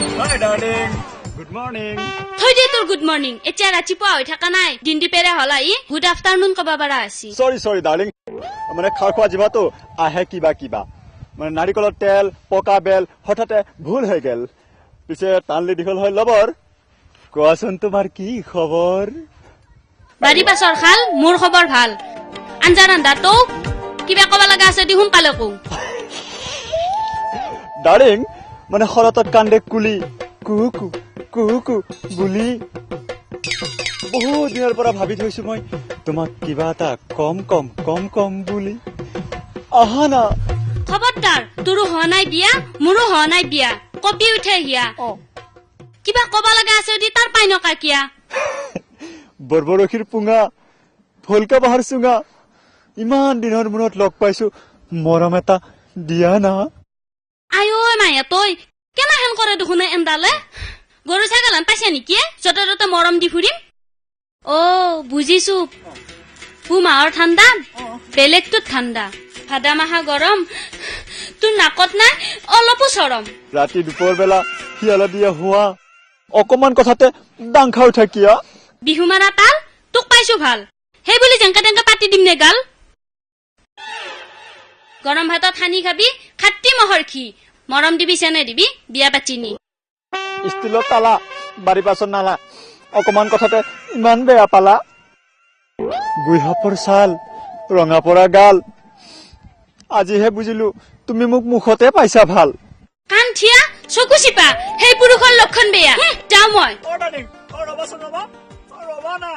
Hi darling. Good morning. থৈ দে তোৰ good morning এতিয়া ৰাতিপুৱা হৈ থকা নাই দিন দিপেৰে হলাই গুড আফটাৰনুন কবা পাৰা আছি Sorry darling. মানে খাৰ খোৱা জিভাটো আহে কিবা মানে নাৰিকলৰ তেল পকা বেল হঠাতে ভুল হৈ গেল পিছে টানলি দীঘল হৈ লবৰ কোৱাচোন তোমাৰ কি খবৰ বাৰী পাছৰ খাল মোৰ খবৰ ভাল আঞ্জা ৰান্ধা তো কিবা কবা লগা আছে দি সোনকালে কও ডাৰ্লিং মানে খৰতত কান্দে কুলি কুকু বুলি বহুত দিনৰ পৰা ভাবি থৈছো মই তোমাক কিবা এটা কম বুলি আহা না খবৰদাৰ তোৰো হোৱা নাই বিয়া মোৰো হোৱা নাই বিয়া কপি উঠে হিয়া কিবা কবা লগা আছে দি তাৰ পাই নকা কিয়া বৰবৰখীৰ পুঙা ফলকা বাহাৰ চুঙা ইমান দিনৰ মূৰত লগ পাইছো মৰম এটা দিয়া না আয়ো মায়া তই কেনা হেন কৰে দেখোন এন্দালে গৰু ছাগলান পাইছে নেকি যতে ততে মৰম দি ফুৰিম অ বুজিছো মাহৰ ঠাণ্ডা বেলেগটোত ঠাণ্ডা ভাদা মাহা গৰম তোৰ নাকত নাই অলপো চৰম ৰাতি দুপৰ বেলা শিয়ালা দিয়া হোৱা অকমান কথাতে ডাংখা উঠা কিয়া বিহু মাৰা তাল তোক পাইছো ভাল সেই বুলি জেংকা টেংকা পাতি দিম নে গাল গৰম ভাতত সানি খাবি খাটি মহৰ খি মৰম দিবি চেনে দিবি বিয়া পাচিনি ষ্টিলৰ তালা বাৰী পাছত নালা অকমান কথাতে ইমান বেয়া পালা গুইহাপৰ ছাল ৰঙা পৰা গাল আজিহে বুজিলো তুমি মোক মুখতে পাইছা ভাল কাণ থিয়া চকু চিপা সেই পুৰুষৰ লক্ষণ বেয়া যাও মই ৰবা না